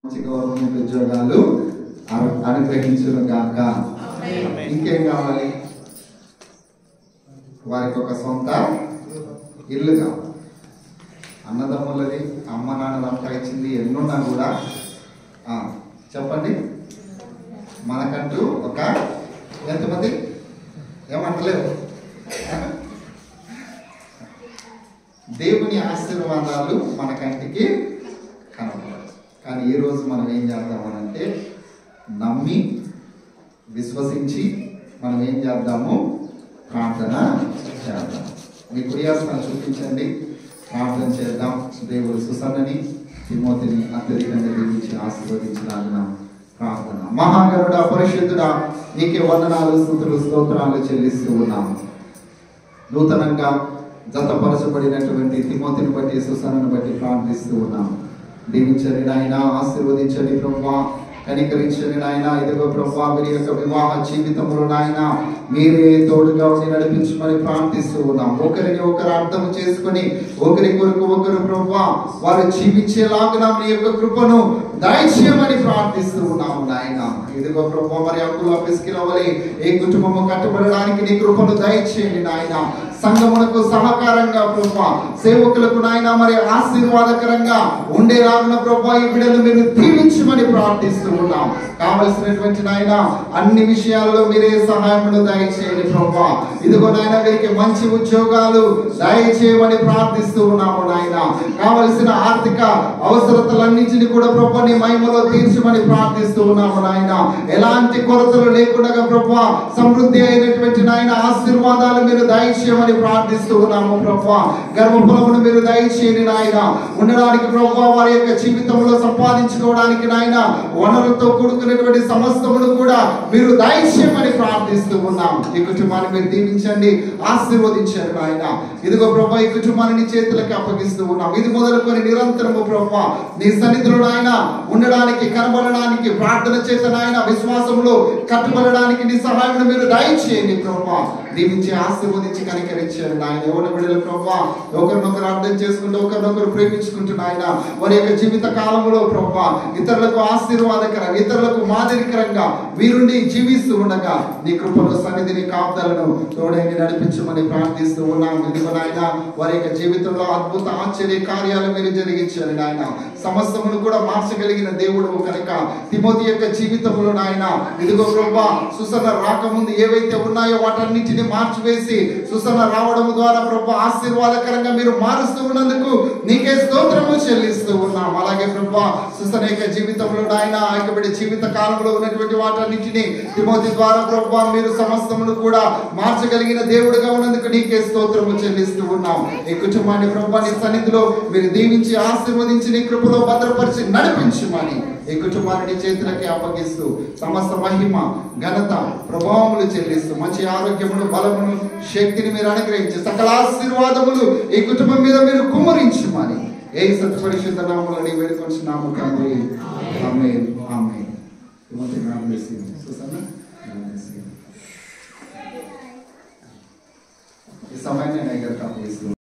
మంచి గవర్నమెంట్ ఉద్యోగాలు అనుగ్రహించును గాక. ఇంకేం కావాలి? వారికి ఒక సొంత ఇల్లు కావాలి. అన్నదమ్ములది అమ్మ నాన్న రంపా ఇచ్చింది ఎన్నున్నా కూడా చెప్పండి, మనకంటూ ఒక ఎంతమంది ఏమంటలేవు. దేవుని ఆశీర్వాదాలు మన కంటికి కనపడదు. కానీ ఈరోజు మనం ఏం చేద్దామనంటే నమ్మి విశ్వసించి మనం ఏం చేద్దాము, ప్రార్థన చేద్దాం. మీ కుడియాసనం చూపించండి, ప్రార్థన చేద్దాం. దేవుడు సుసన్నని తిమోతిని అత్యధికంగా దీవించి ఆశీర్వదించడానికి ప్రార్థన. మహాగరుడా పరిశుద్ధుడా, నీకే వందనాలు స్తుతులు స్తోత్రాలు చెల్లిస్తూ ఉన్నాము. నూతనంగా జతపరచబడినటువంటి తిమోతిని బట్టి సుసన్నను బట్టి ప్రార్థిస్తూ ఉన్నాము. దీవించండి నాయన, ఆశీర్వదించండి ప్రభువా, కనికరించండి నాయన. ఇదిగో ప్రభువా, వీరి యొక్క వివాహ జీవితంలో నాయన మీరే తోడుగా ఉండి నడిపించమని ప్రార్థిస్తూ ఉన్నాం. ఒకరిని ఒకరు అర్థం చేసుకుని ఒకరి కొరకు ఒకరు ప్రభువా వారు జీవించేలాగా మీ యొక్క కృపను దయచేయమని ప్రార్థిస్తూ ఉన్నాము నాయన. ఇదిగో ప్రభువా, మరి అప్పుల పిసికిలవలి ఏ కుటుంబము కట్టబడడానికి నీ కృపను దయచేయండి నాయన. సంఘమునకు సహకారంగా ప్రభువా, సేవకులకు నాయన మరి ఆశీర్వాదకరంగా ఉండేలాగా ప్రభువా ఈ బిడ్డలు మీరు దీవించమని ప్రార్థిస్తూ ఉన్నాం. కావలసినటువంటి నాయన అన్ని విషయాల్లో మీరే సహాయమును దయచేయండి ప్రభువా. ఇదిగో నాయన వీరికి మంచి ఉద్యోగాలు దయచేయమని ప్రార్థిస్తూ ఉన్నాము నాయన. కావలసిన ఆర్థిక అవసరతలన్నింటినీ కూడా ప్రభువా నీ మహిమలో తీర్చమని ప్రార్థిస్తూ ఉన్నాము నాయన. ఎలాంటి కొరతలు లేకుండా ప్రభువా సమృద్ధి అయినటువంటి నాయన ఆశీర్వాదాలు మీరు దయచేయమని ప్రార్థిస్తూ ఉన్నాము ప్రభువా. గర్భఫలమును మీరు దయచేయండి నాయన. ఉండడానికి ప్రభువా వారి యొక్క జీవితంలో సంపాదించుకోవడానికి నాయన వనరులతో కూడుకున్నటువంటి సమస్తమును కూడా మీరు దయచేయమని ప్రార్థిస్తూ ఉన్నాం. ఈ కుటుంబాన్ని మీరు దీవించండి, ఆశీర్వదించండి నాయన. ఇదిగో ప్రభువా ఈ కుటుంబాన్ని నీ చేతులకి అప్పగిస్తూ ఉన్నాం. ఇది మొదలుకొని నిరంతరము ప్రభువా నీ సన్నిధిలో నాయన ఉండడానికి, కనబడడానికి, ప్రార్థన చేత నాయన విశ్వాసంలో కట్టుబడడానికి నీ సహాయం మీరు దయచేయండి ప్రభువా. దీవించి ఆశీర్వదించి కనికరించండి నాయన. ఎవరి బిడ్డలు ప్రభువా ఒకరినొకరు అర్థం చేసుకుంటూ ఒకరినొకరు ప్రేమించుకుంటూ నాయన వారి యొక్క జీవిత కాలంలో ప్రభువా ఇతరులకు ఆశీర్వాదకరంగా, ఇతరులకు మాదిరికరంగా వీరుండి జీవిస్తూ ఉండగా నీ కృపను సన్నిధిని కాపుదలను తోడైని నడిపించమని ప్రార్థిస్తూ ఉన్నాం. ఇదిగో నాయన వారి యొక్క జీవితంలో అద్భుత ఆశ్చర్య కార్యాలు మీరు జరిగించండి నాయన. సమస్తమును కూడా మార్చగలిగిన దేవుడు కనుక తిమోతి యొక్క జీవితంలో నాయన ఇదిగో ప్రభువా సుసన్న రాకముందు ఏవైతే ఉన్నాయో వాటన్నిటిని మార్చివేసి సుసన్న రావడం ద్వారా ప్రభువా ఆశీర్వాదకరంగా మీరు మారుస్తూ ఉన్నందుకు నీకే స్తోత్రము చెల్లిస్తూ ఉన్నాం. అలాగే ప్రభువా సుసన్న యొక్క జీవితంలో నాయన ఆయనబడి జీవిత కాలంలో ఉన్నటువంటి వాటన్నిటిని తిమోతి ద్వారా ప్రభువా మీరు సమస్తమును కూడా మార్చగలిగిన దేవుడుగా ఉన్నందుకు నీకే స్తోత్రము చెల్లిస్తూ ఉన్నాం. ఈ కుటుంబాన్ని ప్రభువా నీ సన్నిధిలో మీరు దీవించి ఆశీర్వదించి నీ కృపలో భద్రపరిచి నడిపించమని ఈ కుటుంబాన్ని చేతులకి అప్పగిస్తూ సమస్త మహిమ ఘనత ప్రభావములు చెల్లిస్తూ మంచి ఆరోగ్యమును బలమును శక్తిని మీరు అనుగ్రహించి సకల ఆశీర్వాదములు ఈ కుటుంబం మీద మీరు కుమ్మరించమని ఏ సత్పరిశుద్ధ నామములో వేడుకొంచున్నాము తండ్రి. ఆమేన్ ఆమేన్. ఈ సమయాన్ని నేను అప్పగిస్తున్నాను.